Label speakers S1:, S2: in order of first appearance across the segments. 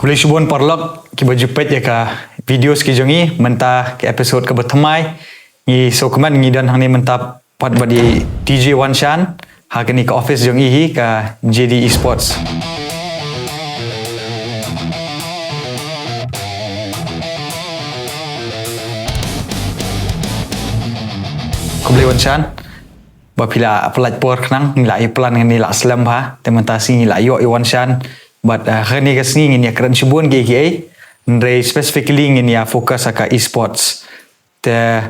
S1: Boleh subon parlok ki bajupet ya ka video ski jongi menta ki episode ke bertemai ni so keman ngi dan hang ni menta pat badi DJ Wanshan ha ni ke office jongi hi ka JD eSports. Ko boleh Wanshan bapila pelat por kenang nilai plan ni la slam ha tementasi nilai yo Wanshan but ni kasni ngin ya keren subon GKA ndre specifically ngin ya fokus ka eSports te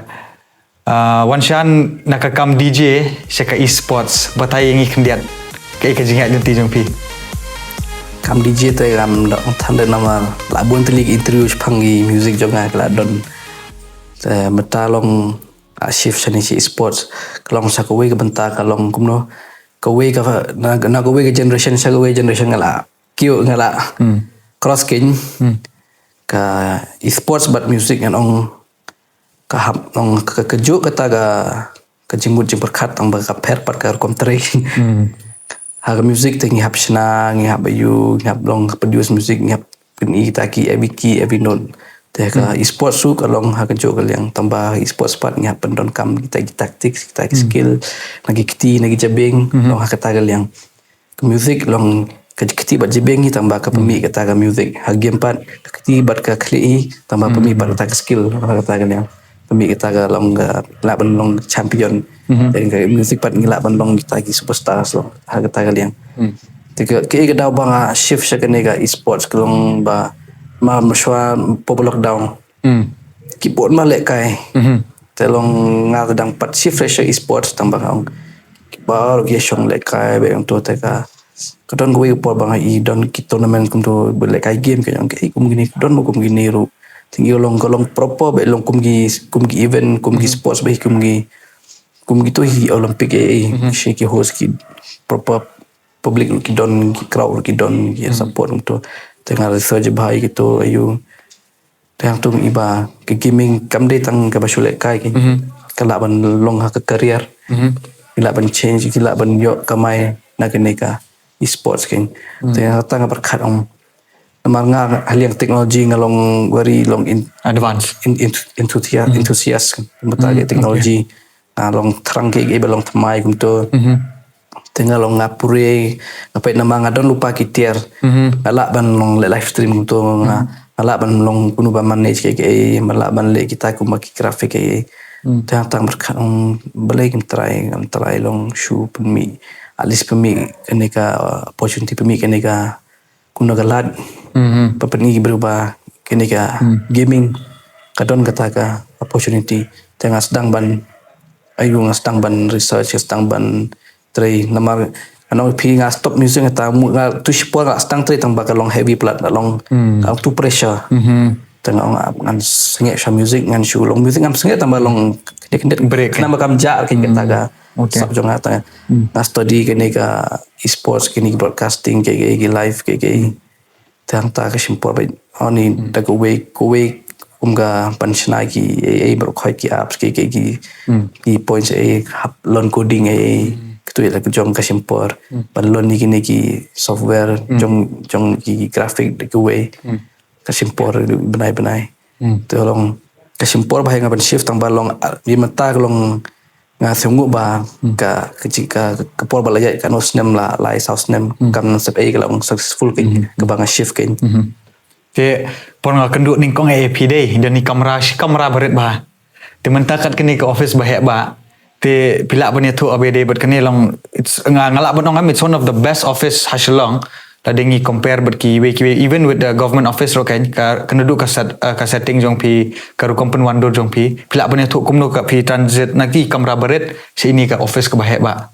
S1: Wanshan nakakam DJ syaka eSports batai ngi kendiat kai ka jingat nanti jong pi
S2: kam DJ te ram thande nama labun telik introduce phangi music jonga kala don te metalong shift sani si eSports kalong sakawe ka benta kalong kumno kawe ka na kawe ka generation sakawe generation ngala kio ngala cross king ka eSports but music and ong kahap ong kejuk kata ka jimut jim berkat ang ka per par ka komtre ha music te ngihap shna ngihap bayu ngihap long produce music ngihap ni taki every note te ka eSports su kalong ha kejuk yang tambah eSports part ngihap pendon kam kita taktik kita skill lagi kiti lagi jabing long ha kata yang music long keti bat jebeng ni tambah ke pemi kata ke music ha game part keti bat ke kli tambah pemi bat kata skill kata kan yang pemi kata ke long la ban long champion dan ke music part ngila ban long kita ki superstars long ha kata kan yang tiga ke dau bang shift sekene ga eSports kelong ba ma mashwa pop lockdown keyboard ma lehkai telong nga sedang pat shift fresh eSports tambahong baru ge shong lehkai be untuk teka kadon gue por bang I don ki tournament kum to lehkai game ke yang ke kum gini don mo kum gini ru tinggi long proper be long kum gi event kum gi sports be kum gi to hi olympic shi ki host ki proper public ki don ki crowd ki don ki support to tengah research bhai gitu ayu tang tung iba ke gaming kam de tang ka basu lehkai ki kala ban long ha ka career kila ban change kila ban yo kamai na ke neka eSports king tengah tang berkat om namanga haliang teknologi ngalong very long in
S1: advance
S2: enthusiast betagi teknologi long terang ke belong temai kumto tengah long ngapure apa namanga don lupa kitiar ala ban long live stream kumto ala ban long kunu ba manage ke ala ban le kita kumaki grafik ke tengah tang berkat om boleh kim try long show pemi at least pemi keneka opportunity pemi keneka kuna galad papani berubah keneka gaming kadon kataka opportunity tengah sedang ban ayu sedang ban research sedang ban try namar ano pi nga stop music ta nga tu support nga sedang try tambah long heavy plat long too pressure tengah ngan sengit sha music ngan show long music ngan sengit tambah long kedek break nama kam ja kataka sab jong ata na study kene ka eSports kene broadcasting ke live ke tang ta ka simpor ba oni da ko we umga panchna ki bro khoi ki apps ke points hap learn coding ketu la jong ka simpor ban learn ni kene ki software jong ki graphic da ko we ka simpor benai tolong ka simpor ba nga ban shift tang balong di mata long nga sungu ba ka por balaya kan osnem la lai south nem kam sep kalau successful ke bang shift ke
S1: por nga kenduk ning kong AP day dan ni kamera berit ba te mentakat kini ke office bahek ba te pilak punya tu abd but kini long it's ngalak bonong am it's one of the best office hasilong la dengi compare but ki even with the government office ro kan kenduk ka setting jong pi ka rukompen wandor jong pi pilak punya tu kumno ka pi transit nanti kamera berit sini ka office ke bahek ba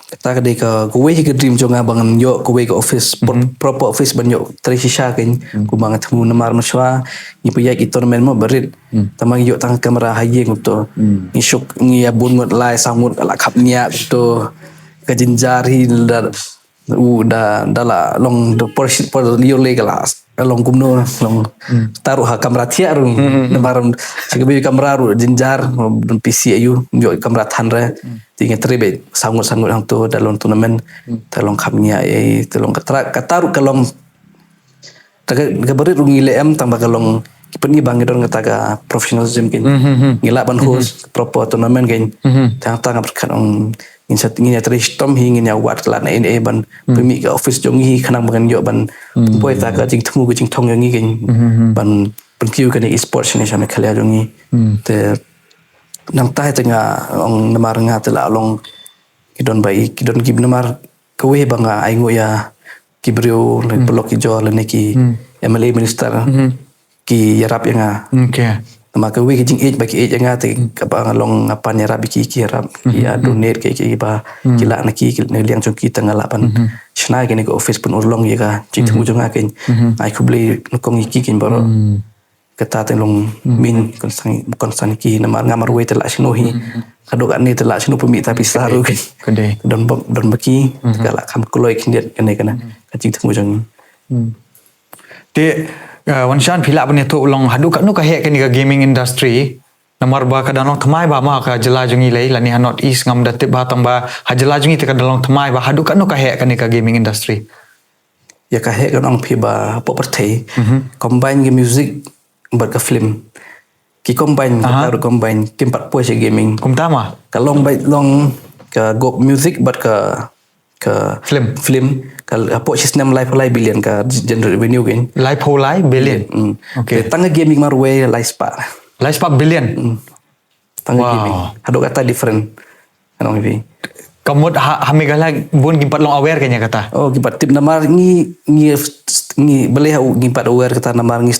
S2: kata ka kuwe ke dream jong abang yo kuwe ke office proper office ban yo trisha kan ku bang temu namar maswa ni puya ki tournament mo berit tamang yo tang kamera hayeng to ni syuk ni abun mot lai sangut ala khapnya to ka jinjari da la long the portion por liu le kelas long kumno long taruh kamera tiaru namaram segabe kamera ru jinjar PC ayu yo kamera thanra tinga trebe sangut hang tu dalam turnamen talong khamnya tolong kataru kalong taga gabarit rungi lem tambah kalong kipeni bang don kata ka professionalism kin ngila ban host proper tournament kin tang tang berkat ong insat ngin ya tristom hingin ya wat kala na NA ban pemi ka office jongi khanang ban yo ban boy ta ka jing thumu jing thong yongi kin ban penkiu kan eSports ni sama khala jongi te nang tai tengah ong namar nga tela long kidon gib namar kawe banga aingo ya kibrio blok ijo le neki MLA minister ki yarap yang
S1: Okay.
S2: maka we kijing age bagi age yang te kabang long apa ni yarap ki yarap ya donate ki ba kila naki ne liang jong kita ngalapan shna ke ni ko office pun urlong ya ka jing tu jong akin ai ku beli nokong iki kin baro kata telong min konsan ki namar ngamar we telak sinohi kadok ni telak sino pemi tapi saru kin
S1: Kedai.
S2: don baki kala kam kuloi kin dia kana jing tu jong
S1: Ti wanshan pila punya tu long hadu kat nu ka hek ni ka gaming industry namar ba ka danong thamai ba ma ka jela jungi lei lani ha north east ngam datip ba tang ba ha jela jungi te ka dalong thamai ba hadu kat nu ka hek ni ka gaming industry
S2: ya ka hek kan pi ba po perthei combine ke music ber ka film ki combine ka combine kim pat po gaming
S1: kum tama
S2: kalong bai long ka go music ber ka film kal apo system live billion ka generate revenue gain
S1: live whole live billion
S2: okay tanga gaming mar way live spa
S1: billion
S2: tanga
S1: Wow.
S2: gaming hado kata different anong ibi
S1: kamut hamigala bun gimpat long aware kanya kata
S2: oh gipat tip namar ngi boleh gimpat aware kata namar ngi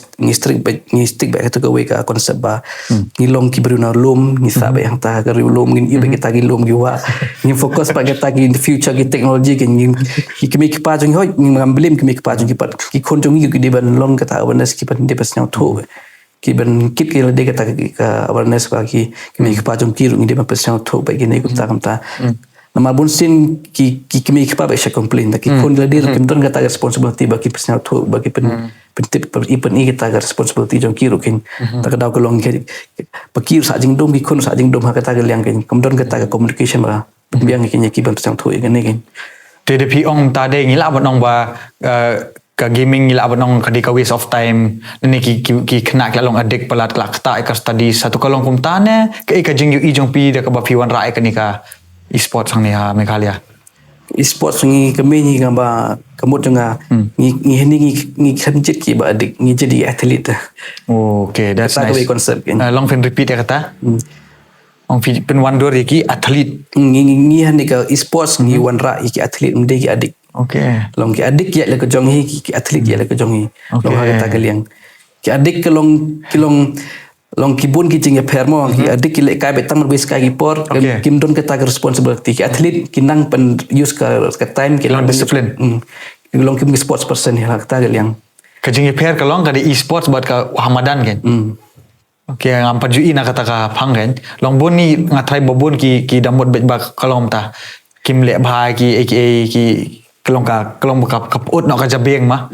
S2: stick back itu gawe ka konsep ba ngi long ki beruna lom ngi sabe yang ta gari lom ngi ibe kita gi lom gi wa ngi fokus pa kita gi in the future gi technology ngi kimi ki pa jong hoi ngi ngambelim kimi ki pa jong gipat ki kon jong gi di ban long kata awareness ki ban de pas nyau tho ki ban kit ki de kata ka awareness ba ki kimi ki pa jong ki ngi de ban pas nyau tho ba gi nei ku ta kamta nama bunsin ki kimi kipa ba sya complain ki kon ladir kim don kata responsibility bagi personal tu bagi pentip ipen ni kita responsibility jong kiru kin tak daw kolong ki pakir sa jing dom ki kon sa jing dom ha kata liang kin kom don kata communication ba biang ki ki ban personal tu kin kin
S1: TDP ong tade ngila bonong ba ka gaming ngila bonong ka di ka waste of time ni ki kena ka long adik pelat kelak ta ka study satu kalong kum tane ka jing yu i jong pi da ka ba piwan rai ka ni ka eSports sang ni ha Meghalaya
S2: eSports ngi kami ni gamba kamut jonga ngi kanjit ki ba adik ngi jadi athlete
S1: okay that's
S2: kata
S1: nice
S2: konsep kin
S1: long fin repeat ya kata ong pen wandor ki athlete
S2: ngi hani ka eSports ngi wanra ki athlete mde ki adik
S1: okay
S2: long ki adik ya le ko jonghi ki athlete ya le ko jonghi long ha kata kaliang ki adik ke long kibun ki jing permo ki adik ki lehkai betang berbes kai por kim don kata responsibility ki athlete kinang pen use ka time ki
S1: long discipline
S2: long kim sports person ya kata kaliang
S1: ka jing per ka long ka di eSports bat ka Hamadan kan okay ngampat ju ina kata ka phang kan long bon ni ngatrai bobon ki damot bet ba kalom ta kim le bhai ki aka ki kelong ka kaput nak ka jabeng mah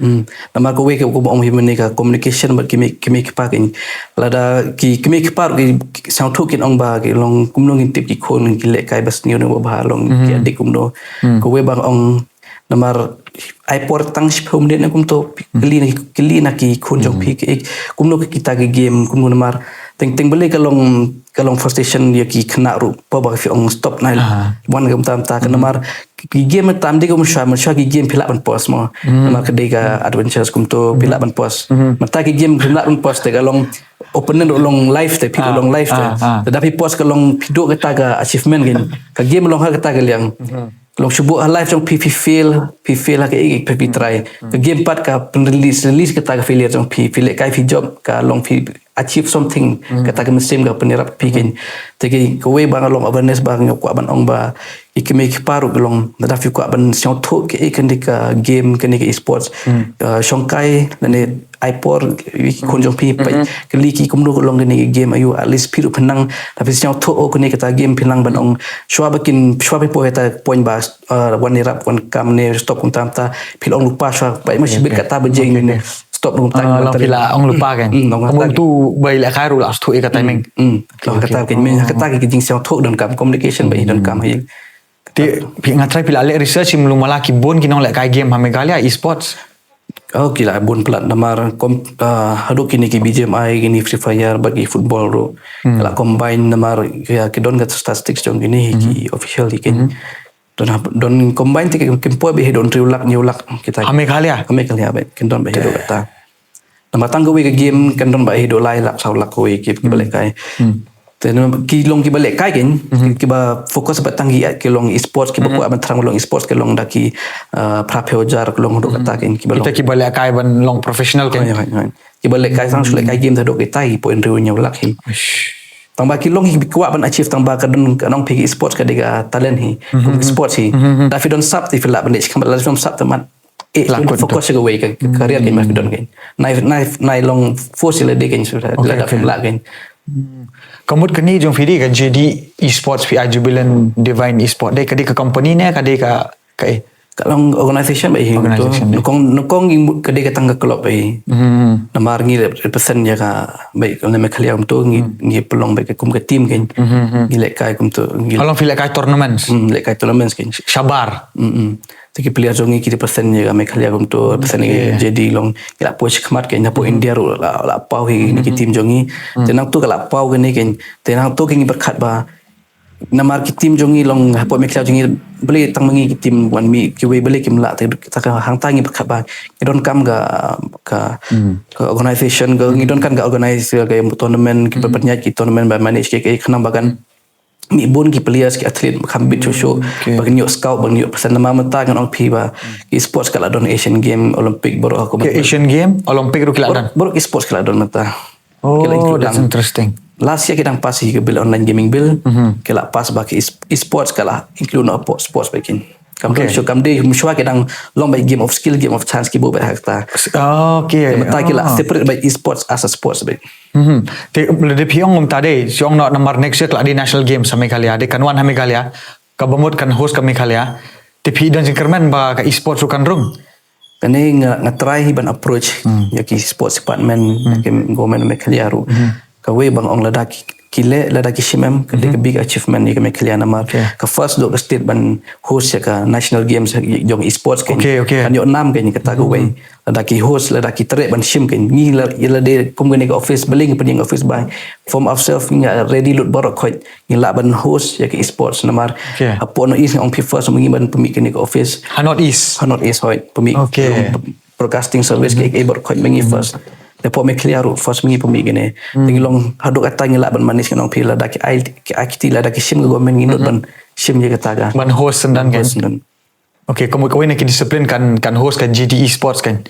S2: nama ko we ko om himne ka communication bat kimi pa kin lada ki kimi pa ki sang thukin ong ba ki long kumnong intip ki khon ki lehkai bas ni no ba long ki adik kumno ko we bang ong namar ai por tang shpum de na kum to kili na ki khon jong phi ki kumno ki kita ki game kumno namar ting beli kalong frustration ya ki kena ru pa ba fi ong stop na wan gam tam ta namar ki game tam de kum sha ki game phila ban pos mo namar kedai ka adventures kum to phila ban pos mata ki game phila ban pos te kalong opponent long life te phila long life te tetapi pos kalong pido kata ka achievement gin ka game long ha kata ka liang long shubu live jong fail ha ka pi try ka game part ka release kata ka failure jong kai job ka long achieve something kata ka mesim ka penirap pikin tegi ko we bang long awareness bang ko ban ong ba ikime ki paru long da fi ko ban song tho ke ka game ke eSports shongkai lane ipor kon jong pi kali ki kumno long ni game ayu at least piru penang tapi song tho ko ni kata game penang ban ong shwa pe po eta point ba one rap one kam ne stop kum tam ta pil ong lupa shwa ba ma shibit kata bejeng ni stop kum tak
S1: long pila ong lupa kan ong tu bai la khai ru la thu ka timing
S2: long kata ke men kata ke jing song tho don kam communication ba don kam hi
S1: ti ngatrai pila le research im lu mala ki bon ki nong le kai game ha Meghalaya eSports
S2: Okay lah bun pelat namar haduk kini ki BGMI kini Free Fire bagi football ro kala combine namar ya kidon gat statistics jong kini ki official ikin don combine ti kempo be don triulak nyulak kita
S1: Ame khalia.
S2: be kendon be hido kata namar tanggo we ke game kendon ba hido lai lak saulak we ki balik kai then ki long ki balik kai kin ki ba fokus ba tanggi ki long esports ki ba ko aban terang long esports ki long daki prapeo jar long do kata kin ki ba long
S1: Kita kibalik kai ban long professional kan.
S2: ki balik kai sang sulai kai game tadok kai point riu nya ulak hi tang ba ki long hi kuat ban achieve tang ba kadon kanong pigi esports ka diga talent hi esports hi da fi don sub ti filap ban kam la film sub teman fokus ke way ke career kin ma fi don kin nai long force le de kin sudah la film la kin
S1: Kamut kini jong fidi kan jadi eSports PI Jubilant Divine eSport deh kadi ke company ni kadi ke
S2: kalong organisation ba hi nukong kadi ka tangga club ba hi namar ngi represent ya ka baik ne me khaliam tu ngi pelong ba ke kum ke team ken ngi lehkai kum tu
S1: ngi kalong fi lehkai tournaments
S2: lehkai tournaments ken
S1: sabar
S2: tiki player jongi ki represent ya me khaliam tu represent jadi long kila poch khmat ken po India ro la pau hi ni ki team jongi tenang tu kala pau ken ken tenang tu ken berkhat ba namar ki team jongi long po me khaliam jongi beli tang mangi ki team wan mi ki we beli kim la ta hang tangi berkhat ba idon kam ka organisation ga idon kan ga organize ga tournament ki bernyat ki tournament ba manage ki khanam bagan mi bon ki players ki athlete khambit show bagi nyok scout bagi nyok pesan nama mata kan ong pi ba esports kala don Asian game Olympic baru aku
S1: Asian game Olympic ru kila dan
S2: baru esports kala don mata
S1: that's interesting
S2: last year kita pasi ke bill online gaming bill kala pas bagi esports kala include no sports bakin kam show kam day mshwa kita long by game of skill game of chance ki bo ba hakta mata kila separate by esports as a sports bag
S1: Te le piong tadi siong no nomor next year di national games sa Meghalaya di kanwan ha Meghalaya kabamut kan host ka Meghalaya te pi dan jingkerman ba ka esports kan rung
S2: kani ngatry ban approach ya ki sports department ke government Meghalaya ru ka we bang ong ladaki kile ladaki shimem ke big achievement ni ke Meghalaya namar ka first do state ban host ya ka national games jong esports kan kan yo nam kan kata go we ladaki host ladaki tere ban shim kan ni la de kum ke office beling pening office by form of self ni ready lut borok khoi ni la ban host ya ke esports namar apo no is ong first mengi ban pemi ke office
S1: hanot is
S2: hoi pemi broadcasting service ke borok khoi mengi first depo me clear first mengi pemi gene tengi long haduk ata ngi la ban manis kan ong pila daki ai akiti la daki shim go men nginut ban shim je kataga
S1: ban host sendan kan kamu nak disiplin kan host kan GD eSports kan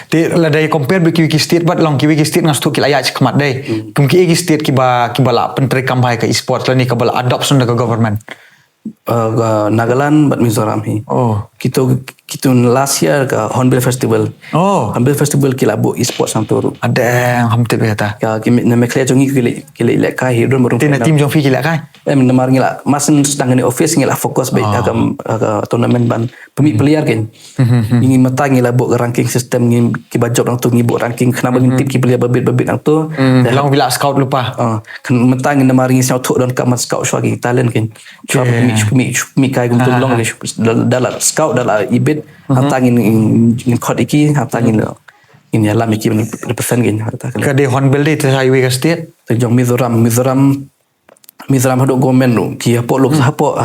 S1: ti la dai compare bi ki state bat long ki state ngas tu ki la ya khmat dai kum ki state ki ba la pentre kamai ka eSports la ni ka bala adoption da government
S2: Nagaland bat Mizoram hi kita last year ka Hornbill Festival Hornbill Festival kila bo esports sang toru
S1: ada hamte beta
S2: ka kimi na mekle jongi kile lehkai hi don baru
S1: tina tim jong fi kila kai
S2: namar ngila masen sedang ni office ngila fokus baik ka tournament ban pemi player kan ingin mata ngila bo ranking system ngin ki bajok nang tu ngi bo ranking kena bagi tip ki player babit nang tu
S1: long bila scout lupa
S2: kan mata ngin namar ngi sau thok don kamat scout shwagi talent kan mi kai gum tu long dalam scout dalam ibit hantangin in khot iki hantangin in ya lam iki represent gin
S1: ka de Hornbill de highway ka state
S2: te jong Mizoram hado government ru ki hapo lok hapo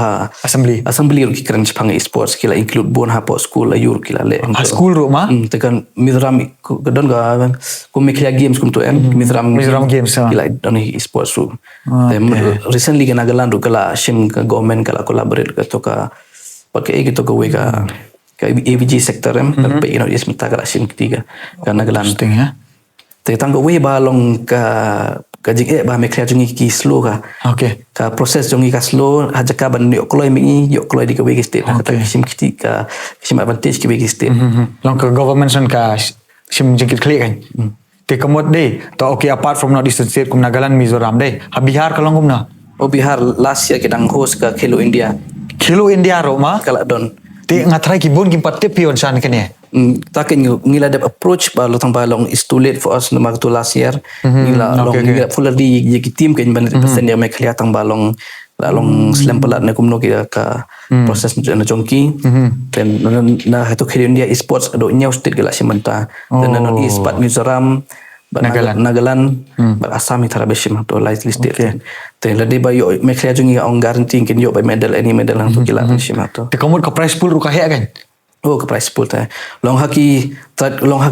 S2: assembly ru ki kran chpang esports kila include bon hapo school ayur kila le
S1: school ru ma
S2: te kan Mizoram don ga ko meklia games kum to Mizoram
S1: games
S2: kila don esports ru te recently kan Nagaland ru kala shim ka government kala collaborate ka to ka pakai gitu ka we ka AVG sector tapi is mata kala shim ketiga kan Nagaland te tanggo we balong ka jing ba me krea jongi ki slow ka ka proses jongi ka slow hajaka ban yok kloi mi yok kloi di ka we state kata sim ketiga sim advantage ki we state
S1: long ka government san ka sim jingkit klik kan te kamot de to apart from not eastern state kum Nagaland Mizoram de Bihar ka long kum na
S2: Bihar last year kita host ka Khelo India
S1: ro ma
S2: kala don
S1: te ngatrai ki bon ki patte pion san kene
S2: takin ngila dep approach ba lotang balong is too late for us no mag to last year ngila long ngila fully ye ki team kan ban percent dia me khlia tang balong la long slam pelat na kumno ka proses na jongki then na Hato India eSports ado nyau state gala simanta then non eSport Mizoram Nagaland Assam itara beshim to listed then la de ba yo me kaya jungi on guarantee kin yo by medal any medal hang to kila beshim to
S1: te komod ka prize pool ru ka he kan
S2: oh ke prize pool ta long haki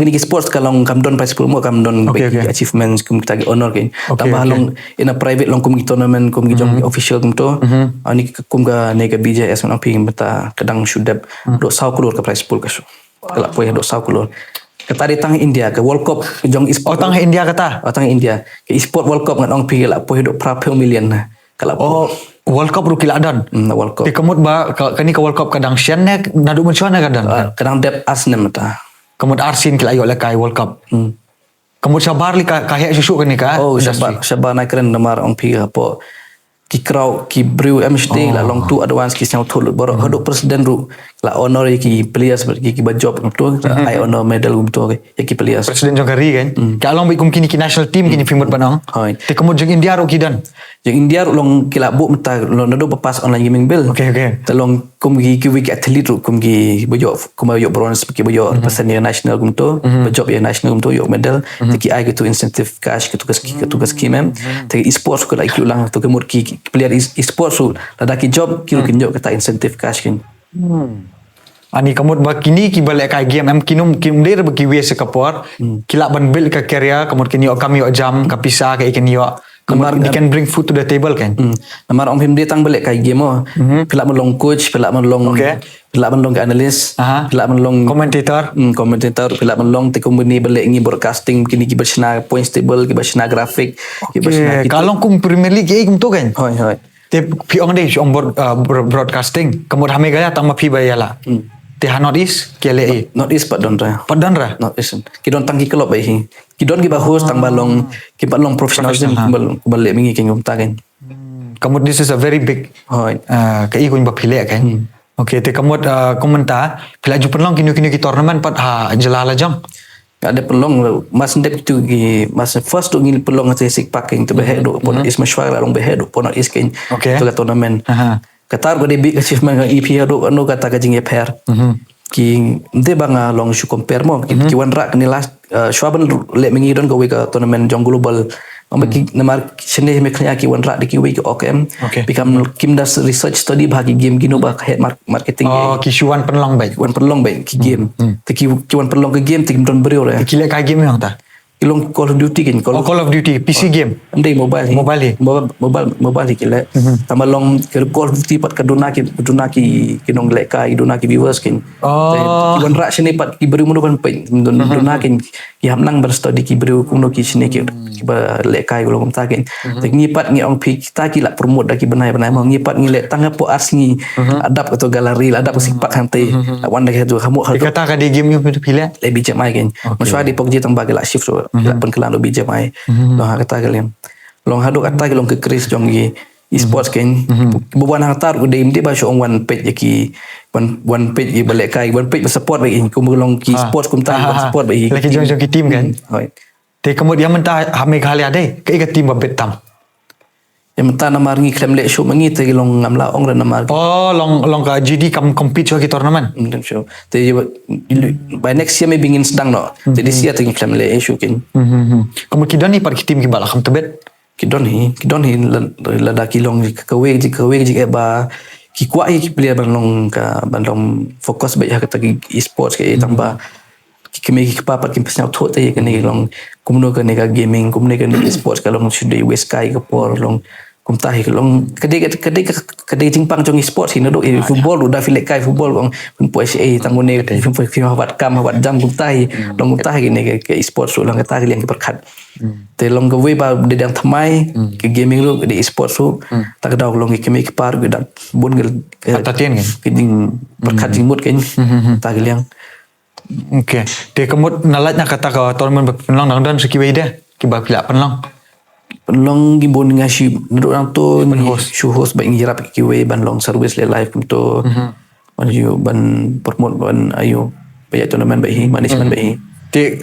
S2: ni sports ka long kam don prize pool mo kam don achievements kum kita honor kin tambah long in a private long kum tournament kum jong official kum to ani kum ga ne ka BJS man ping beta kadang shudap do saw kulur ka prize pool ka so kala po do saw kulur kata di tang India ke World Cup jong eSport
S1: tang India kata
S2: tang India ke eSport World Cup ngan ong pi la po do pra million na kala po
S1: World Cup ru kila dan
S2: World Cup
S1: te kamut ba kani ka World Cup kadang sian ne nadu mencuan kadang
S2: kadang dep asnem ta
S1: kamut arsin kila ayo lehkai World Cup kamut sabar li ka he susu kani ka
S2: sabar na keren namar ong pi po ki crowd ki brew MSD la long tu advance ki sang thol bor hodo president ru la honor ki players ki job tu I honor medal tu ki players
S1: president jong kari kan ka long bi kum kini ki national team kini fimut panang te kamut jong India ru kidan
S2: jong India ru long kila bu meta long nado papas online gaming bill te long kum ki week athlete ru kum ki boyo bronze ki boyo represent national kum tu job ya national kum tu yo medal te ki ai tu incentive cash ki tu scheme te esports ko la ki ulang tu kamut ki player eSports su lada ki job ki kinjo kata incentive cash kin
S1: ani kamut ba kini ki balik kai game am kinum kimder ba ki we se kapor kila ban build ka career kamut kini kami jam ka pisa ka ikan yo kamar they can bring food to the table kan
S2: namar om him tang balik kai game pila melong coach pila melong pila melong analyst pila melong
S1: commentator
S2: pila melong te company balik ngi broadcasting kini ki bersna points table ki bersna graphic
S1: ki bersna kalau kum Premier League kum tu kan
S2: hoi
S1: te pi ong dei on broadcasting kamut hame gaya tang ma pi bayala te Not East KLA
S2: Not East padan ra Not East ki don tang ki club bai hi ki don ki ba host tang balong ki balong professionalism balik mingi king ta kan
S1: kamut this is a very big ka i kun ba phile kan okay te kamut komenta phila ju penlong kini ki tournament pat jelala jang
S2: ada pelong mas ndep tu gi mas first tu ngil pelong ate sik paking tu behe do pon is mashwara long behe do pon is kin tu ka tournament katar go de big achievement EP do no kata ka jing pair ki de banga long shu compare mo ki wan rak ni last shwaban le mengi don go we ka tournament jong global ki namar sene me khnya ki wan rak de ki we ki OKM become kim das research study bagi game gino ba head marketing
S1: ki shuan penlong bai
S2: ki game te ki wan penlong ke game te don brio re
S1: ki le ka game yang ta
S2: ilong Call of Duty kan
S1: Call of Duty PC game
S2: ndai mobile ki le tambah long Call of Duty pat kaduna ki kinong lehkai duna ki viewers kin ki wan rak sini pat ki beri muno ban pen duna kin ki hamnang ber study ki beri kuno ki sini ki ba lehkai golong ta kin te ngi pat ngi ong pi kita ki la promote da ki benai mo ngi pat ngi le tanga po asngi adap atau galeri adap sipak hante wan da tu hamu
S1: kata ka di game you pilih
S2: lebih jamai kan maswa di pokje tang bagel shift so pen kelan lebih jamai long kata kalian long hadu kata long ke Chris jong gi eSports kan bukan hantar ku dem dia basyo one page ki one page gi balik kai one page support bagi ku long ki sports kum ta support bagi
S1: lagi jong ki team kan te kemudian mentah hame kali ada ke ikat team babet tam
S2: yang mentah namar ngi klem le show mengi te long ngamla ong ran namar
S1: long ka GD compete ki tournament
S2: show te by next year maybe ingin sedang no jadi sia te ngi klem le show kin
S1: kamu kidan ni par ki team ki bala kham tebet
S2: kidon hi lada ki long ka we ji ba ki kwa ki player ban long ka ban long fokus ba ya kata ki eSports ke tambah kami ki papat ki pesnya thot te ni long kumno ka ni ka gaming kumne ka ni eSports ka long sudai lehkai ka por long kum tahi long kade jingpang jong eSports hino do football udah lehkai football long pun PSA tangone fi hawat kam hawat jam kum tahi long kum tahi ni ke eSports long ka tahi yang perkhat te long ka we ba de dang thamai ke gaming lo de eSports so tak daw long ki me ki par ge dak bon gel
S1: tatien kan
S2: ke ding perkhat jing mut ken ta geliang
S1: okay te kemut nalatnya kata ka tournament penlong dang dan sekiwe ida ki ba pila
S2: penlong gimbon ngasi orang tu show host ba ngirap ki we ban long service le live to ban you ban promote ban ayo banyak tournament ba hi management ba hi
S1: te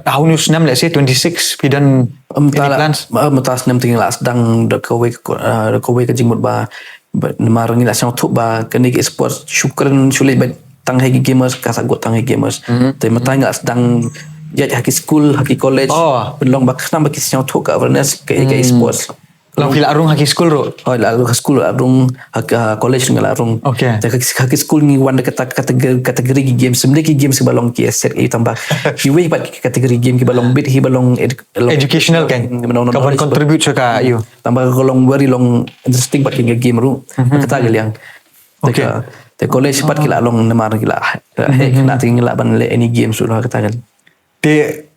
S1: how news nam let's say 26 pidan
S2: Mentas nem tinggal sedang kowe ke jingmut ba nemar ngila sang thuk ba kani esports syukran sulit ba tang hagi gamers kasagot tang hagi gamers te mata ngila sedang haki school haki college belong ba kenapa ki sang thuk ka awareness ke esports
S1: Lang pila arung haki school ro.
S2: Lalu school arung college ngala arung.
S1: Okay.
S2: Haki school ni wanda kategori game sebenarnya game ki balong ki set tambah. Ki way pat kategori game ki balong bit hi balong
S1: educational kan. Kapan contribute ka you.
S2: Tambah kolong bari long interesting pat ki game ru. Kata galiang.
S1: Okay.
S2: Te college pat kila long nemar kila. Kena tinggal ban any game sudah kata gal.
S1: Te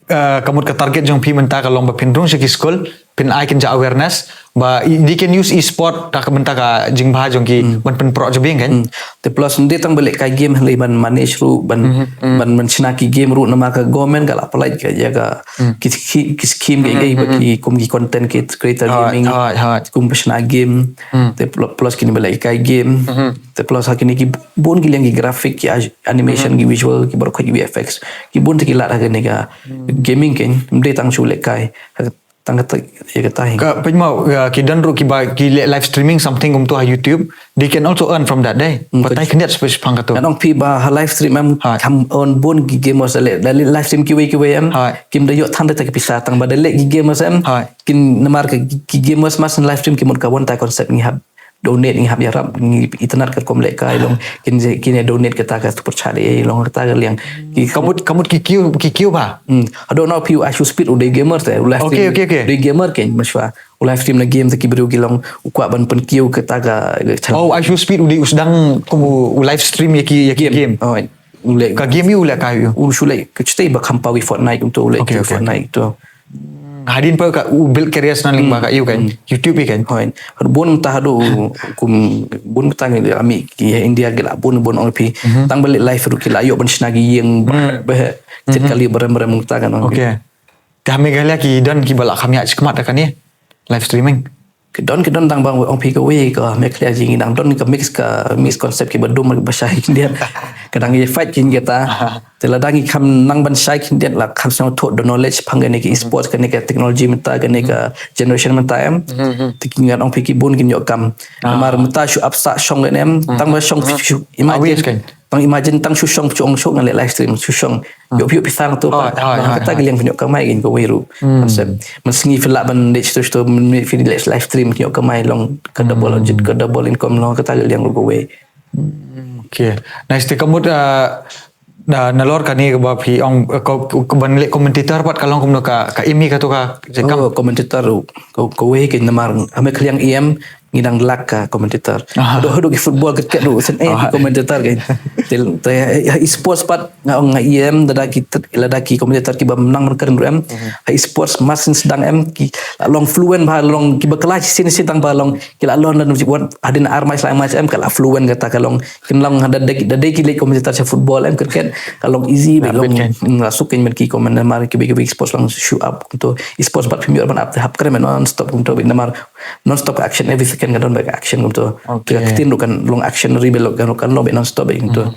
S1: kamu ke target jong pi menta ka long ba pindrung ki school pin I can ja awareness ba they can use e-sport tak menta ka jing bah jong ki ban pen pro jobing kan
S2: te plus ndi tang balik ka game le ban manage ru ban china ki game ru nama ka government ka apply ka jaga ki scheme ge ki kum ki content creator gaming kum china game te plus kini balik ka game te plus hakini ki bon ki lengi graphic ki animation ki visual ki bar ki VFX ki bon te ki la ka ne ka gaming ken ndi tang chu le kai tangkat ya kata
S1: ka pejma ki dan ru ki ba ki live streaming something to YouTube they can also earn from that day patai kendiat space pang kato
S2: anong pi ba live stream am kam on bon ki gamers le dali live stream ki we am kim da yo than da pisa tang ba dale ki gamers am kin namar ki gamers mas live stream ki mon ka won ta concept ni hab donate ni hab ya rap ni internet ka kom le kai long kin donate ka ta ka percaya long ta ga liang
S1: ki kamu ki kiu ba
S2: I don't know if you actually speed udah gamer teh live stream udah gamer kan maswa live stream na game taki beru gilong ukwa ban pen kiu ka ta ga
S1: I should speed udah usdang kumu live stream ya ki game ka game you le kai you
S2: usulai ke cete ba kampawi Fortnite untuk le Fortnite tu
S1: hadin pa ka build career nan ling ba ka you kan YouTube kan
S2: hoin bon ta hadu kum bon ta ngi ami ki India gila bon on pi tang balik live ru kila ayo ban snagi yang ba cet kali barem ta kan
S1: okay ta me galia ki dan ki bala kami kemat kan ni live streaming
S2: kedon tang bang on pi ka we ka me clear jing dang don ka mix concept ki badum bahasa India kadang ye fight kin kita teladang kam nang ban sai kin dia la kam sang thot the knowledge pangan ki esports kan ka technology menta kan ka generation menta am tikingan on pi ki bon kin yo kam mar menta shu apsa shong nem tang ba shong imagine tang shu shong chong ngal live stream shu shong yo pisang tu pa kata giliang pinyo kamai gin ko weru konsep mesingi fila ban dech tu live stream yo kamai long ka double income long kata giliang ko we
S1: okay nice te kamu nalor kan ni ba phi ong ko ban le commentator pat kalong kum ka imi ka to ka
S2: jekam commentator ko we kin namar ame kliang ngidang lak ka commentator do ki football ket do sen commentator kan esports pat nga daki commentator ki ba menang merkeren ru esports masin sedang ki long fluent ba long ki ba kelas sin tang ba long ki la long dan buat adin armai selama macam kala fluent kata kalong kin long ada ki le commentator football ket kalong easy ba long masukin ki comment mar ki esports long show up untuk esports pat premier ban up hap keren non stop untuk namar non stop action everything kan don back action gitu. Kita kan long action rebel kan lo non stop gitu.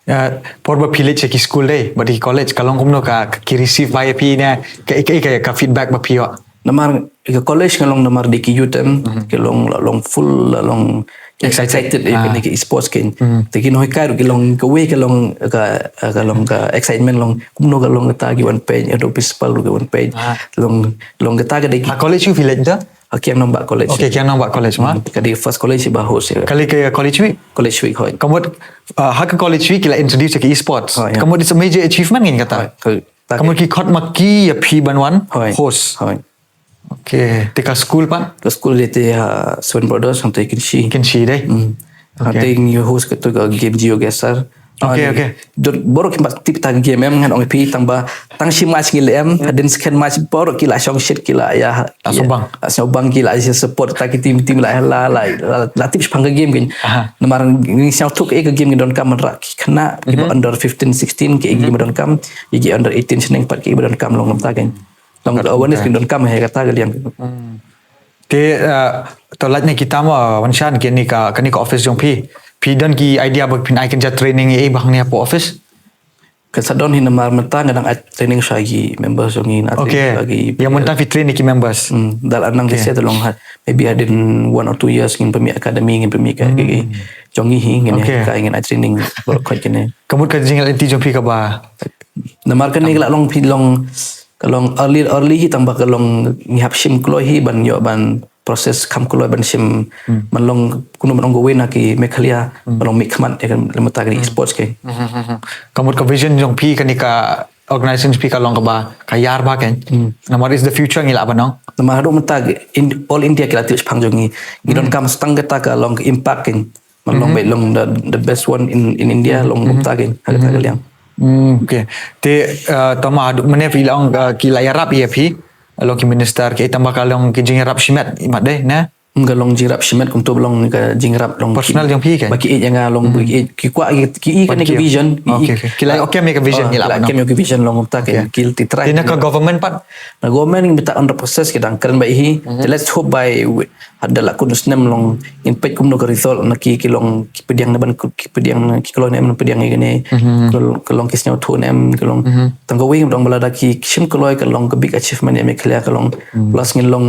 S1: Ya, por ba pilih cek school deh, bagi college kalau kamu ka receive by pi nya ka feedback ba pi
S2: Namar ke college kan long namar di ki yutem ke long full long excited ke esports kan. Tapi noi kai ke long ke we ke long ka excitement long kumno ka long ta ki one page atau principal ke one page long ka ta ke
S1: college you village dah
S2: Kiang nombak college.
S1: Okay, kiang nombak college mah.
S2: Kali first college ba host.
S1: Kali ke college week.
S2: College week hoy.
S1: Kamu hak college week kila introduce ke esports. Kamu it's a major achievement kan kata. Kamu ki khot maki ya P banwan host.
S2: Hoy.
S1: Okay, tika school pan.
S2: Ke school itu Swan Brothers sampai kinsi.
S1: Kinsi deh.
S2: Nanti new host ke tu game Geo Geser.
S1: Okay.
S2: Baru kita tip tang game em kan orang pi tambah tang si match gila em dan sekian match baru kila song shit kila ya sobang kila aja support tak tim la tip pang game kan namar ni siang tuk ke game don kam rak kena ibu under 15 16 ke game don kam igi under 18 seneng pat ke don kam long ta kan long awareness don kam he kata galiang
S1: te tolatnya kita mau wanshan kini ka office jong pi dan ki idea bag pin I can just training bahang ni apa office
S2: Kesadon hin namar menta ngadang training syagi members jongi
S1: Okay. Yang mentah fitri niki members.
S2: Dal anang okay. Tolong maybe ada 1 or 2 years ngin pemi academy ngin pemi ka jongi hi ngin ka ingin training koi kene.
S1: Kamu ka jingal inti jompi ka ba?
S2: Namar kan ni long pilong kalong early hi tambah kalong ngihap sim kloi hi ban yo ban proses kam kloi ban sim manlong kuno manong go wena ki mekhalia manong mikmat kan lemata ki esports ke.
S1: Kamu ka vision jompi kan ka organization pi ka long ka ba kayar ba kan? Namar is the future ngila ba nong?
S2: Namar do mata in all India kila tis phang jongi ngidon kam stang ka ka long impact ken manlong be long the best one in India long mata ken ka liang.
S1: Okay. Te tama mene filang kila yarap ia pi long ki minister ke tambah kalong ki jing yarap shimet imat deh na
S2: galong jirap shimet kum to long ka jingrap long
S1: personal yang pi kan
S2: baki yang long ki kwa ki kan ki vision
S1: okay kila okay make a vision ni lah
S2: make vision long ta kan kil ti try
S1: tina ka government pat
S2: na government bita under process kita keren bai hi let's hope by ada la kunus nem long impact kum no ka result na ki long ki pediang na ban ki pediang ki kolon nem pediang ni kolong kisnya tu nem kolong tanggo wi dong balada ki sim koloi kolong ka big achievement ya me clear kolong plus ngin long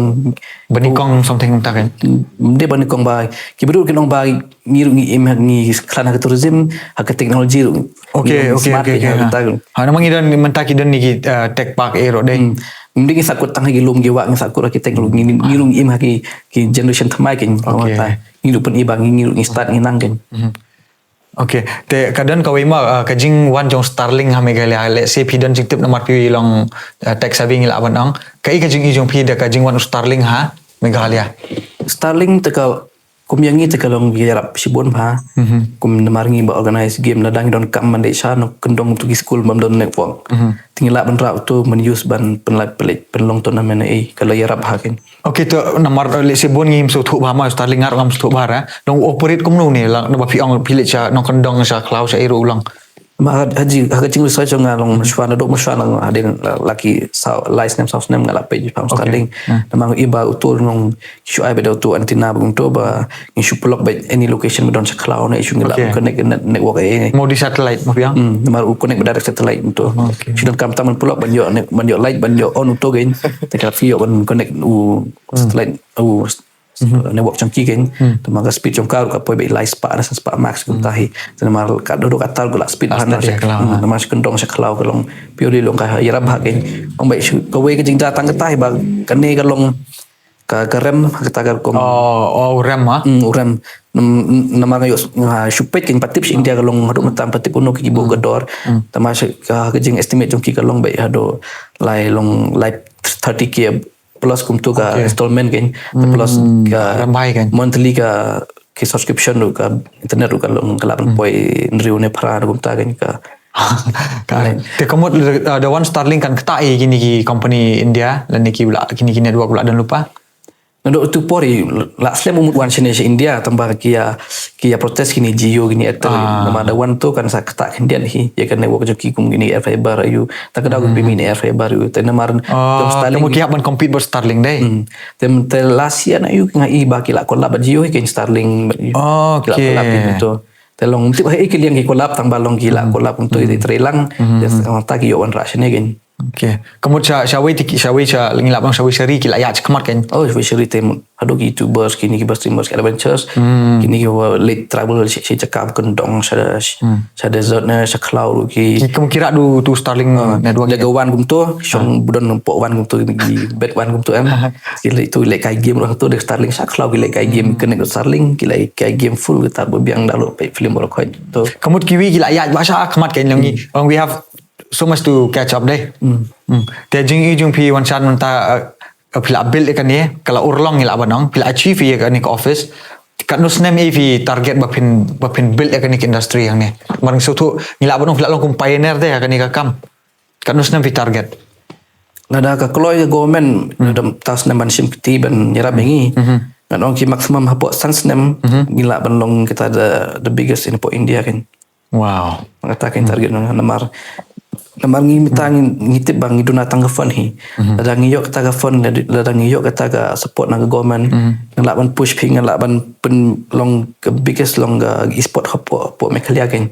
S1: benikong something ta kan
S2: dia bani kong bai kiberu kinong bai ngiru ngi ngi klana ke tourism hak teknologi
S1: okay ha namang idan mentaki dan ni tech park ero deh
S2: mending sakut tang gi lum gi wa ngi sakut ki teknologi ngiru im haki ki generation thamai ken awata ngiru pun ibang ngiru ngi start ngi nang ken
S1: okay te kadan ka wema kajing wan jong starling ha megalia let's say pidan jing tip namar pi long tech saving la banang kai kajing i jong pi da kajing wan starling ha Meghalaya.
S2: Starling teka kum yangi teka long yarap sibon pa. Kum namarngi ba organize game na dang don kam mandai sha no kendong tu school mam don network. Tingila ban rau tu men use ban penlat pelit penlong tournament kalau yarap hakin.
S1: Okay tu namar le sibon ngim so thu ba ma Starling ngar ngam so bara. Dong operate kum nu ni la no ba pi ong pilit sha no kendong sha cloud sha iro ulang.
S2: Ma haji hagacing research nga long shwana do shwana adin laki sa license south nem ngala page pa Starling namang iba utol nong shu ai bedo tu antina bung to ba in shu plug by any location don sa cloud na issue ngala connect network
S1: mau di satellite mo piang
S2: namar connect direct satellite to shu don kam taman plug banyo light banyo on to gain tekal fio ban connect satellite network changki kan tamaga speed chongkar ka poi be live spa na spa max kum tahi namar ka do katal gula speed hana namar kendong sa khalau kalong purely long ka yarab ha kan ong bai ka we ka jing datang ka tahi ba kane ka long ka rem ka tagar kom
S1: rem ha
S2: rem namar yo supet kan patip India ka long hadu matam patip uno ki bo gador tamar ka jing estimate chongki ka long bai hado lai long lai 30k plus kum tu ka installment kan plus ka
S1: ramai kan
S2: monthly ka subscription tu ka internet tu ka long kalapan poi nriu ne phara kum ta kan ka
S1: te kamu the one Starling kan ketai gini ki company India dan niki pula kini network pula dan lupa
S2: Nado tu pori la slam umut wan sini India tambah kia protes kini Jio gini Airtel nama ada wan tu kan sa kata Indian hi ya kan network joki kum gini air fiber ayu tak ada gum mini air fiber ayu te namaran
S1: Starling kamu kiap ban compete ber Starling deh
S2: tem te lasia na ayu ngai baki la kolab Jio hi kan Starling
S1: okay
S2: itu telong tip hai kiliang ki kolab tang balong gila kolab untuk itu trelang tak yo wan rasne gen
S1: Okay. Kamu syawai ngilap bang syawai seri kila ya cekemat kan?
S2: Oh, syawai seri temu. Hado YouTubers kini ki streamers adventures. Kini ki late travel si cakap kendong sa desert na sa cloud ki.
S1: Kamu kira tu Starling network
S2: jaga wan gum tu, syong budon po wan gum tu bet wan gum tu Kila itu lehkai game orang tu de Starling sa cloud lehkai game connect Starling kila lehkai game full kita berbiang dalu pe film borok tu.
S1: Kamu kiwi kila ya bahasa kemat kan yang we have so much to catch up deh. Te jing pi wan chan menta pila build kan ni kalau urlong ngila banang pila achieve ya kan ni ke office kat nus nem ev target bapin build ya kan ni ke industry yang ni maring so tu ngila banang pila long pioneer deh kan ni ka kam kat nus nem pi target
S2: nada ka kloy government dam tas neman sim piti ban nyara bengi dan ong ki maximum hapo sans nem ngila ban long kita the biggest in India kan
S1: wow
S2: mengatakan target namar ngi mitang ngitip bang iduna tang fund hi ada ngiyok kata fund ada ngiyok kata support nang government ngalak ban push ping ngalak ban pen long biggest long eSport hop po mekalia kan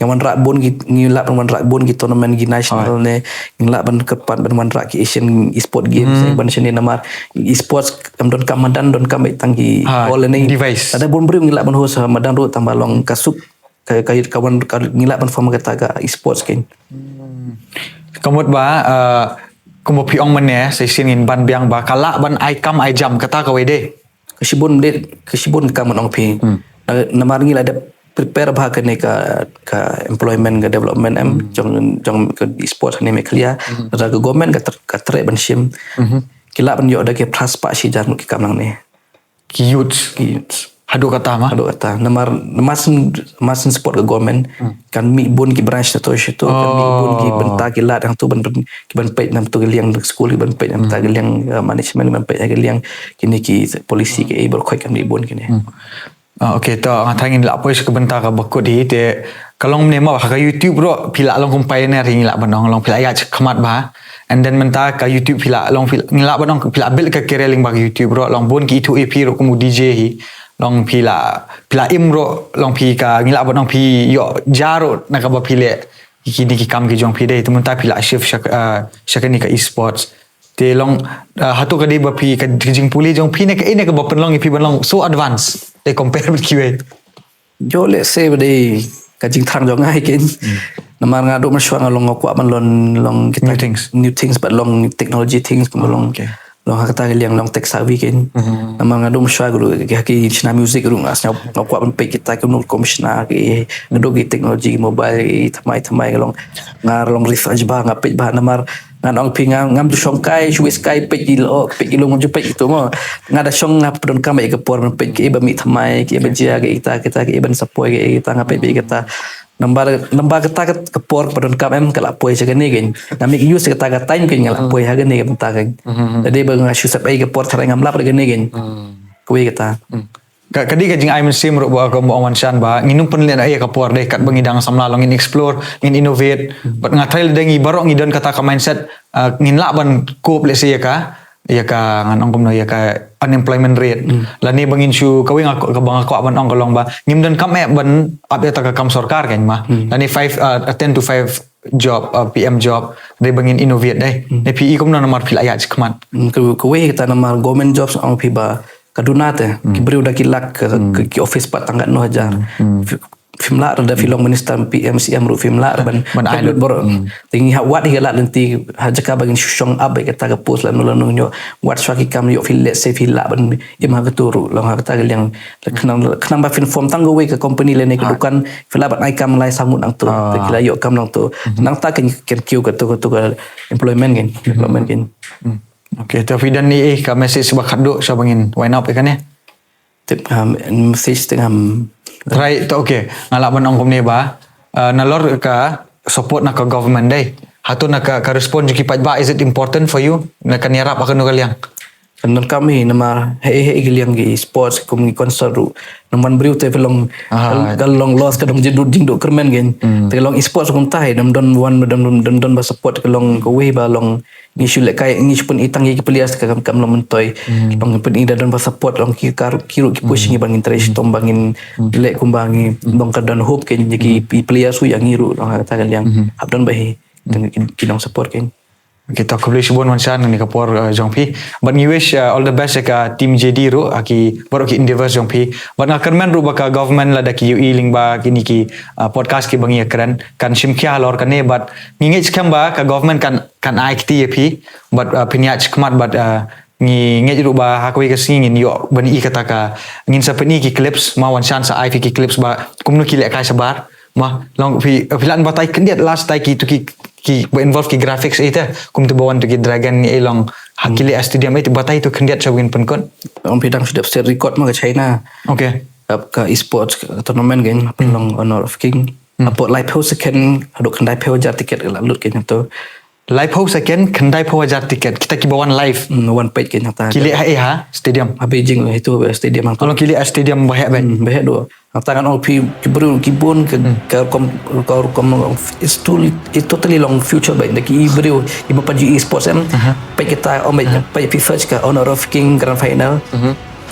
S2: yang wan rak bon ngilap wan rak bon ki tournament ki national ne ngilap ban kepan ban wan rak ki Asian eSport games ban sini namar eSports kam don kam madan don kam tang ki all ni
S1: device
S2: ada bon beri ngilap ban host madan ro tambah long kasuk kawan ngilap ban form kata ga eSports ken
S1: kamut ba kumo piong man ne session in ban biang ba kala ban ai kam ai jam kata ka wede kesibun kam ong pi namar ngila ada prepare bah kene ka employment ka development jong ke eSports ni me clear ada ke government ka tre ban sim kila ban yo ada ke plus pak si jan ki kam nang ni ki youth hadu kata
S2: namar masin support ke government kan mi bun ki branch to situ kan mi bun ki benta ki lat yang tu ban ki ban pet nam tu liang school ki ban pet nam ta liang management ban pet ki liang kini ki polisi ki able khoi kan mi bun kini
S1: okay to ngatangin la pois ke benta ka bakut di te kalong ne ma ka YouTube ro pila long kumpai ne ring la banong long pila ya khamat ba and then menta ka YouTube pila long pila ngila banong pila bil ka kereling ba YouTube ro long bun ki itu EP ro kumu DJ hi long pila imro long pi ka ngila banong pi yo jaro na ka ba pile kini ki kam ki jong pi dei temunta pila shift shakani ka eSports te long hatu ka dei ba pi ka jing puli jong pi ne ka ine ka ba penlong pi banong so advance they compare with QA
S2: jo let's say bade ka jing thang jo ngai ken namar ngadu man shwang long kwa man long kita new things but long technology things kuma long long kata liang long tech savvy ken namar ngadu man shwang guru ki china music guru ngas ngau kwa ban pe kita ke no commissioner ki ngadu ki technology mobile thamai long ngar long research ba ngapet ba namar ngan ong pinga ngam tu songkai Swiss kai pe kilo ngom pe itu mo ngada song ngap don kam ke por pe ke ba mi thamai ke ba jia ke kita ke ban sapoi ke kita ngape be kita nambah kita ke por don kam kala poi se ni gen nami use kita ga time ke ngala poi ha ni ke benta gen jadi ba ngasu sap ke por thara ngam lap ge ni gen kuwi kita
S1: kadi ka jing ai men sim ro ba ko mo wan shan ba nginum penlen ai ka por deh kat bangidang samla long in explore in innovate but ngatrail dengi barok ngidon kata ka mindset ngin la ban kop le se ka ngan ong kom no ya ka unemployment rate la ni bangin shu ka wing ka bang ka ban ong ka long ba ngim dan kam ban up ta ka kam sarkar kan ma la ni 10 to 5 job PM job de bangin innovate dai ne PE kom no nomor fil ayat khamat
S2: ko we kita nomor government jobs ong pi ba kaduna te ki beri udah kilak ki office pat tangga no hajar film la ada film minister PMCM ru film la ban island bor tingi wat hila nanti hajaka bagin shong up kita ke post la nulanu nyo wat swaki kam yo fil let's say fil la ban imha keturu long ha kata yang kenang ba film form tanggo we ke company le ne ke dukan fil la ban ai kam lai samut nang tu kila yo kam nang tu nang ta ken kiu ke tu employment gen development gen
S1: okay tapi dan ni ka message bakat duk sa bangin why not kan ya
S2: tip message tengah
S1: try to okay ngalak ban ong kom ne ba nalor ka support na ka government dai hatu na ka respond jiki pat ba is it important for you na kan yarap akan no kaliang
S2: dan kami nama giliang gi sports kum gi concert ru naman beriu te pelong galong loss kadong jedut jingdo kermen gen te long esports kum tai dam don one don ba support kelong ko we ba long ni shule kai ni pun itang gi pelias ka kam long mentoy long pun ida don ba support long ki kiru ki pushing bangin interest tom bangin le kum bangi dong kadon hope ken gi pelias su yang ngiru long kata kaliang abdon bahi kinong support ken
S1: kita publish bon wansan ni kapor jongpi but we wish all the best ka team JD ro aki baru ki endeavor jongpi but ngakermen ro baka government la da ki UI ling ba kini ki podcast ki bangi keren kan simkia lor kan ne but ngingej ba ka government kan ai ki pi but pinyach kmat but ngingej ro ba hakwi ka singin yo bani kata ka ngin sapeni ki clips ma wansan sa ai ki clips ba kumnu ki lehkai sabar ma long pilan batai kendiat last tai ki tu ki involve ki graphics itu kum tu bawan tu ki dragon ni elong hakili stadium itu batai tu kendiat sabin penkon
S2: om pidang sudah set record mah ke China
S1: okay
S2: ke eSports tournament gen long honor of king apa live house second aduk kendai pe wajar tiket lalut gen tu
S1: live house second kendai pe wajar tiket kita ki bawan live
S2: one page gen ta
S1: kili ha stadium
S2: Beijing itu stadium
S1: kalau kili stadium bahak
S2: bahak do tangan all kibru kibun ke kom it's totally long future baik daki beriu ibu pagi eSports pe kita om pe first ke honor of king grand final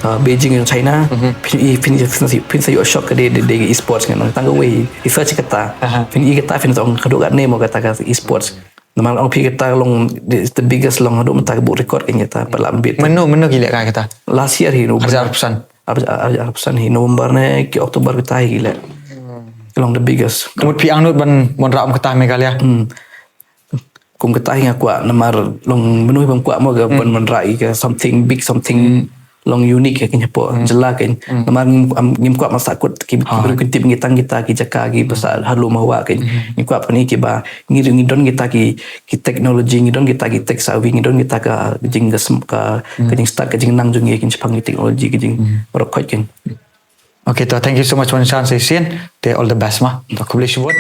S2: Beijing yang China fin sayo shock ke de esports kan tangga way research kata fin kata fin tong kedua kat name kata ka esports nama orang pi kata long the biggest long adu mentah bu record kan kata pelambit
S1: Menu gila kan kita.
S2: last year hi
S1: Harga pesan.
S2: Arab hi November ne ke Oktober kita hi gila long the biggest
S1: Kemud pi anut ban mon ram ketah megalia.
S2: kum kata hi aku namar long menu bang kuat mo ga ban man rai ke something big something long unique ke nyapo jela kan namar ngim kuat masak kut ki berkuntip ngitang kita ki jaka ki pasal halu mawa kan ngim kuat pani ki ba ngidon kita ki teknologi ngidon kita ki tech savvy ngidon kita ka jing ka jing start ka jing nang jung ye kin chapang teknologi ki jing rokot kan.
S1: Okay, thank you so much for the chance, Asian. All the best, ma. Aku boleh sebut.